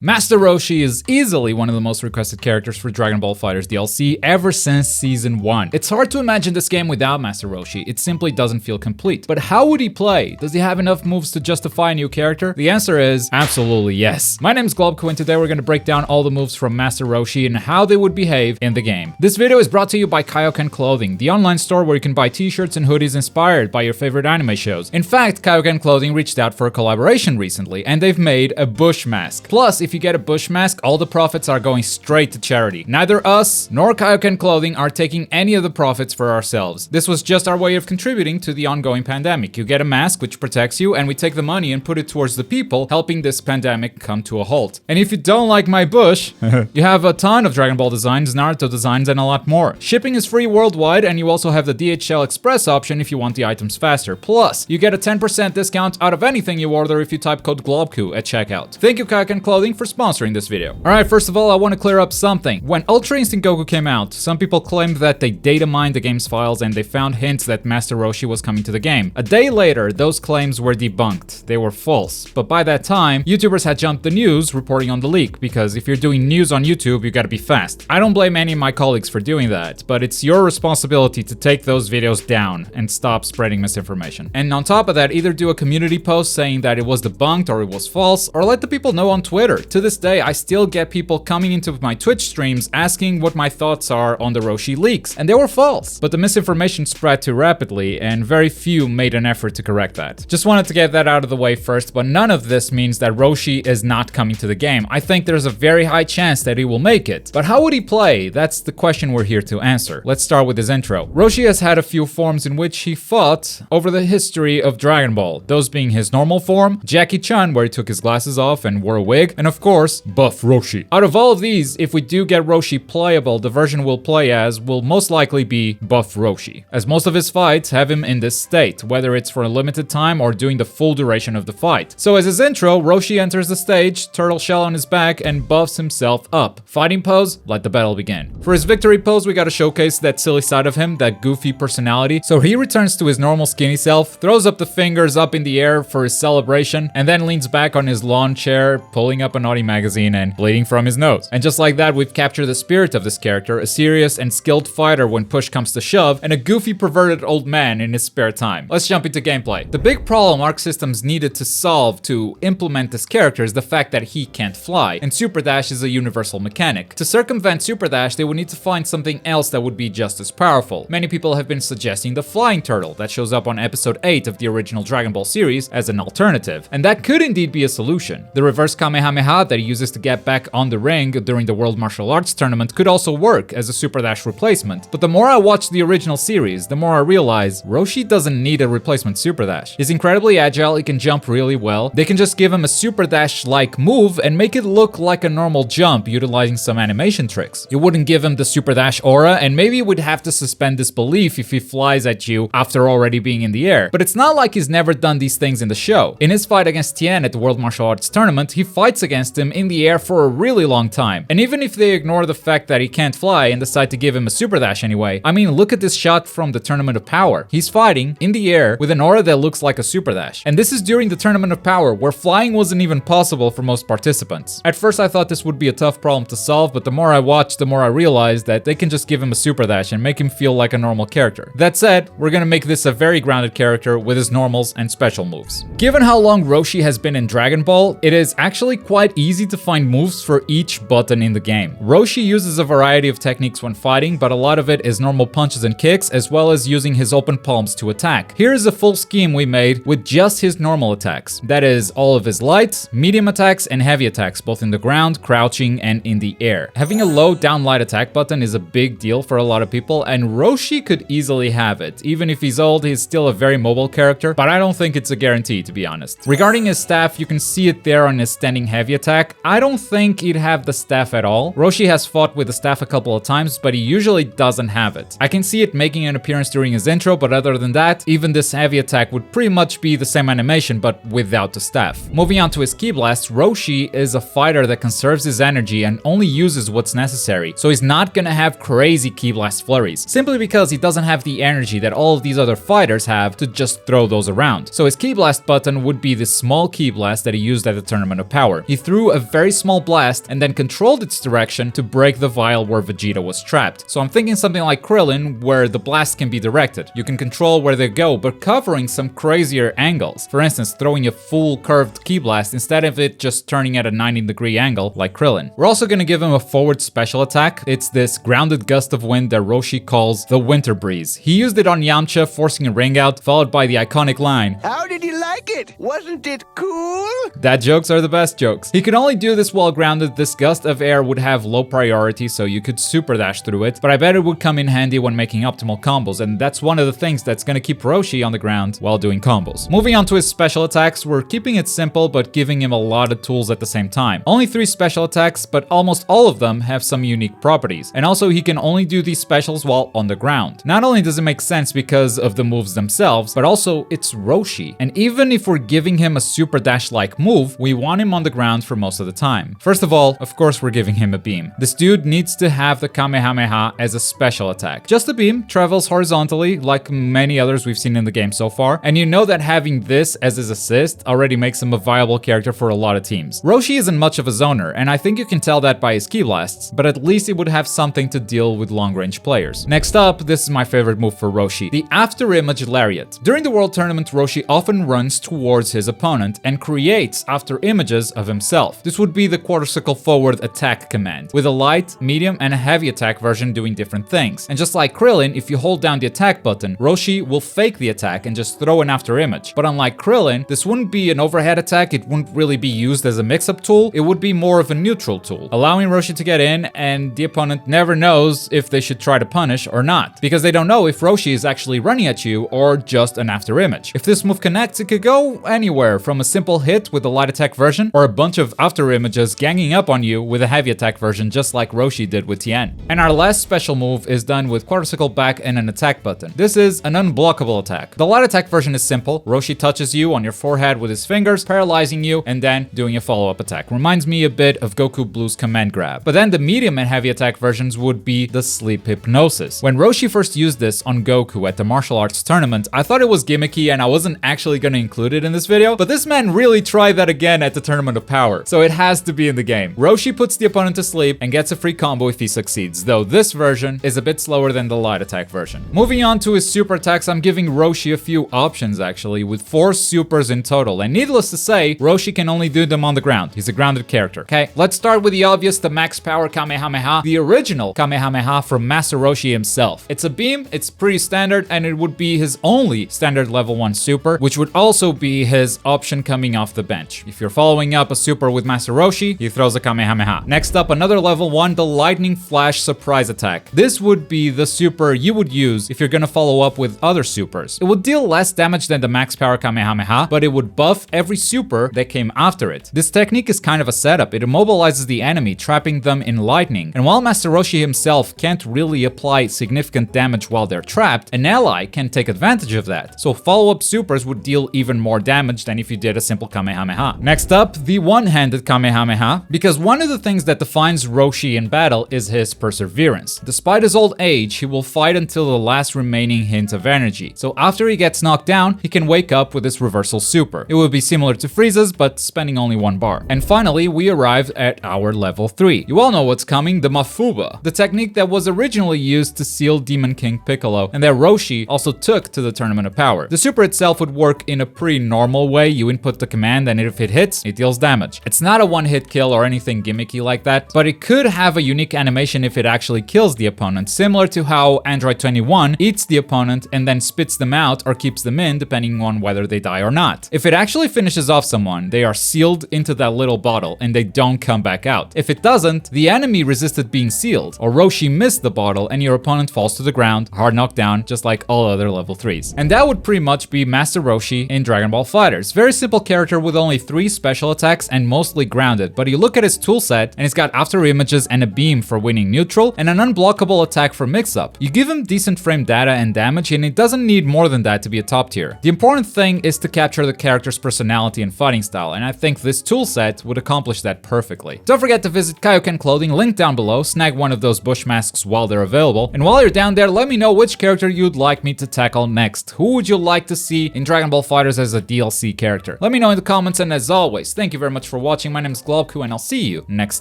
Master Roshi is easily one of the most requested characters for Dragon Ball FighterZ DLC ever since Season 1. It's hard to imagine this game without Master Roshi, it simply doesn't feel complete. But how would he play? Does he have enough moves to justify a new character? The answer is absolutely yes. My name is Globku and today we're gonna break down all the moves from Master Roshi and how they would behave in the game. This video is brought to you by Kaioken Clothing, the online store where you can buy t-shirts and hoodies inspired by your favorite anime shows. In fact, Kaioken Clothing reached out for a collaboration recently and they've made a bush mask. Plus, if you get a bush mask, all the profits are going straight to charity. Neither us nor Kaioken Clothing are taking any of the profits for ourselves. This was just our way of contributing to the ongoing pandemic. You get a mask which protects you and we take the money and put it towards the people, helping this pandemic come to a halt. And if you don't like my bush, you have a ton of Dragon Ball designs, Naruto designs, and a lot more. Shipping is free worldwide and you also have the DHL Express option if you want the items faster. Plus, you get a 10% discount out of anything you order if you type code Globku at checkout. Thank you Kaioken Clothing for sponsoring this video. Alright, first of all, I want to clear up something. When Ultra Instinct Goku came out, some people claimed that they data mined the game's files and they found hints that Master Roshi was coming to the game. A day later, those claims were debunked. They were false. But by that time, YouTubers had jumped the news reporting on the leak, because if you're doing news on YouTube, you gotta be fast. I don't blame any of my colleagues for doing that, but it's your responsibility to take those videos down and stop spreading misinformation. And on top of that, either do a community post saying that it was debunked or it was false, or let the people know on Twitter. To this day, I still get people coming into my Twitch streams asking what my thoughts are on the Roshi leaks, and they were false. But the misinformation spread too rapidly, and very few made an effort to correct that. Just wanted to get that out of the way first, but none of this means that Roshi is not coming to the game. I think there's a very high chance that he will make it. But how would he play? That's the question we're here to answer. Let's start with his intro. Roshi has had a few forms in which he fought over the history of Dragon Ball, those being his normal form, Jackie Chan where he took his glasses off and wore a wig, and of course, Buff Roshi. Out of all of these, if we do get Roshi playable, the version we'll play as will most likely be Buff Roshi, as most of his fights have him in this state, whether it's for a limited time or during the full duration of the fight. So as his intro, Roshi enters the stage, turtle shell on his back, and buffs himself up. Fighting pose, let the battle begin. For his victory pose, we gotta showcase that silly side of him, that goofy personality, so he returns to his normal skinny self, throws up the fingers up in the air for his celebration, and then leans back on his lawn chair, pulling up a naughty magazine and bleeding from his nose. And just like that, we've captured the spirit of this character, a serious and skilled fighter when push comes to shove, and a goofy perverted old man in his spare time. Let's jump into gameplay. The big problem Arc Systems needed to solve to implement this character is the fact that he can't fly, and Super Dash is a universal mechanic. To circumvent Super Dash, they would need to find something else that would be just as powerful. Many people have been suggesting the flying turtle that shows up on episode 8 of the original Dragon Ball series as an alternative, and that could indeed be a solution. The reverse Kamehameha that he uses to get back on the ring during the World Martial Arts Tournament could also work as a Super Dash replacement. But the more I watch the original series, the more I realize Roshi doesn't need a replacement Super Dash. He's incredibly agile, he can jump really well. They can just give him a Super Dash-like move and make it look like a normal jump utilizing some animation tricks. You wouldn't give him the Super Dash aura, and maybe you would have to suspend disbelief if he flies at you after already being in the air. But it's not like he's never done these things in the show. In his fight against Tien at the World Martial Arts Tournament, he fights against him in the air for a really long time. And even if they ignore the fact that he can't fly and decide to give him a Super Dash anyway, I mean, look at this shot from the Tournament of Power. He's fighting in the air with an aura that looks like a Super Dash. And this is during the Tournament of Power, where flying wasn't even possible for most participants. At first I thought this would be a tough problem to solve, but the more I watched, the more I realized that they can just give him a Super Dash and make him feel like a normal character. That said, we're gonna make this a very grounded character with his normals and special moves. Given how long Roshi has been in Dragon Ball, it is actually quite easy to find moves for each button in the game. Roshi uses a variety of techniques when fighting, but a lot of it is normal punches and kicks, as well as using his open palms to attack. Here is a full scheme we made with just his normal attacks. That is, all of his light, medium attacks, and heavy attacks, both in the ground, crouching, and in the air. Having a low down light attack button is a big deal for a lot of people, and Roshi could easily have it. Even if he's old, he's still a very mobile character, but I don't think it's a guarantee, to be honest. Regarding his staff, you can see it there on his standing heavy attack. I don't think he'd have the staff at all. Roshi has fought with the staff a couple of times, but he usually doesn't have it. I can see it making an appearance during his intro, but other than that, even this heavy attack would pretty much be the same animation, but without the staff. Moving on to his ki blasts, Roshi is a fighter that conserves his energy and only uses what's necessary, so he's not gonna have crazy ki blast flurries, simply because he doesn't have the energy that all of these other fighters have to just throw those around. So his ki blast button would be the small ki blast that he used at the Tournament of Power. He threw a very small blast and then controlled its direction to break the vial where Vegeta was trapped. So I'm thinking something like Krillin, where the blast can be directed. You can control where they go, but covering some crazier angles. For instance, throwing a full curved ki blast instead of it just turning at a 90-degree angle like Krillin. We're also gonna give him a forward special attack. It's this grounded gust of wind that Roshi calls the Winter Breeze. He used it on Yamcha, forcing a ring out, followed by the iconic line, "How did you like it? Wasn't it cool?" Dad jokes are the best jokes. He could only do this while grounded. This gust of air would have low priority, so you could super dash through it, but I bet it would come in handy when making optimal combos, and that's one of the things that's gonna keep Roshi on the ground while doing combos. Moving on to his special attacks, we're keeping it simple, but giving him a lot of tools at the same time. Only 3 special attacks, but almost all of them have some unique properties. And also, he can only do these specials while on the ground. Not only does it make sense because of the moves themselves, but also it's Roshi. And even if we're giving him a super dash-like move, we want him on the ground for most of the time. First of all, of course, we're giving him a beam. This dude needs to have the Kamehameha as a special attack. Just a beam, travels horizontally, like many others we've seen in the game so far, and you know that having this as his assist already makes him a viable character for a lot of teams. Roshi isn't much of a zoner, and I think you can tell that by his ki blasts, but at least he would have something to deal with long-range players. Next up, this is my favorite move for Roshi, the Afterimage Lariat. During the World Tournament, Roshi often runs towards his opponent and creates after images of himself. This would be the quarter circle forward attack command, with a light, medium, and a heavy attack version doing different things. And just like Krillin, if you hold down the attack button, Roshi will fake the attack and just throw an after image. But unlike Krillin, this wouldn't be an overhead attack, it wouldn't really be used as a mix-up tool, it would be more of a neutral tool, allowing Roshi to get in, and the opponent never knows if they should try to punish or not, because they don't know if Roshi is actually running at you or just an after image. If this move connects, it could go anywhere from a simple hit with the light attack version, or a bunch of after images ganging up on you with a heavy attack version, just like Roshi did with Tien. And our last special move is done with quarter circle back and an attack button. This is an unblockable attack. The light attack version is simple. Roshi touches you on your forehead with his fingers, paralyzing you, and then doing a follow-up attack. Reminds me a bit of Goku Blue's command grab. But then the medium and heavy attack versions would be the sleep hypnosis. When Roshi first used this on Goku at the martial arts tournament, I thought it was gimmicky and I wasn't actually gonna include it in this video, but this man really tried that again at the Tournament of Power, so it has to be in the game. Roshi puts the opponent to sleep and gets a free combo if he succeeds, though this version is a bit slower than the light attack version. Moving on to his super attacks, I'm giving Roshi a few options actually, with 4 supers in total, and needless to say, Roshi can only do them on the ground. He's a grounded character. Okay, let's start with the obvious, the max power Kamehameha, the original Kamehameha from Master Roshi himself. It's a beam, it's pretty standard, and it would be his only standard level 1 super, which would also be his option coming off the bench. If you're following up a super with Master Roshi, he throws a Kamehameha. Next up, another level 1, the Lightning Flash Surprise Attack. This would be the super you would use if you're gonna follow up with other supers. It would deal less damage than the max power Kamehameha, but it would buff every super that came after it. This technique is kind of a setup. It immobilizes the enemy, trapping them in lightning. And while Master Roshi himself can't really apply significant damage while they're trapped, an ally can take advantage of that. So follow-up supers would deal even more damage than if you did a simple Kamehameha. Next up, the one-handed Kamehameha, because one of the things that defines Roshi in battle is his perseverance. Despite his old age, he will fight until the last remaining hint of energy. So after he gets knocked down, he can wake up with his reversal super. It would be similar to Frieza's, but spending only 1 bar. And finally, we arrived at our level 3. You all know what's coming, the Mafuba, the technique that was originally used to seal Demon King Piccolo, and that Roshi also took to the Tournament of Power. The super itself would work in a pretty normal way. You input the command, and if it hits, it deals damage. It's not a one-hit kill or anything gimmicky like that, but it could have a unique animation if it actually kills the opponent, similar to how Android 21 eats the opponent and then spits them out or keeps them in, depending on whether they die or not. If it actually finishes off someone, they are sealed into that little bottle and they don't come back out. If it doesn't, the enemy resisted being sealed, or Roshi missed the bottle and your opponent falls to the ground, hard knockdown, just like all other level 3s. And that would pretty much be Master Roshi in Dragon Ball FighterZ. Very simple character with only 3 special attacks and mostly grounded, but you look at his toolset and he's got after images and a beam for winning neutral and an unblockable attack for mix-up. You give him decent frame data and damage and it doesn't need more than that to be a top tier. The important thing is to capture the character's personality and fighting style, and I think this toolset would accomplish that perfectly. Don't forget to visit Kaioken Clothing, link down below, snag one of those bush masks while they're available, and while you're down there, let me know which character you'd like me to tackle next. Who would you like to see in Dragon Ball FighterZ as a DLC character? Let me know in the comments, and as always, thank you very much for for watching. My name is Globku, and I'll see you next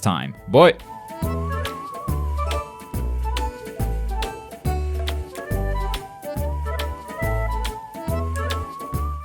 time. Bye!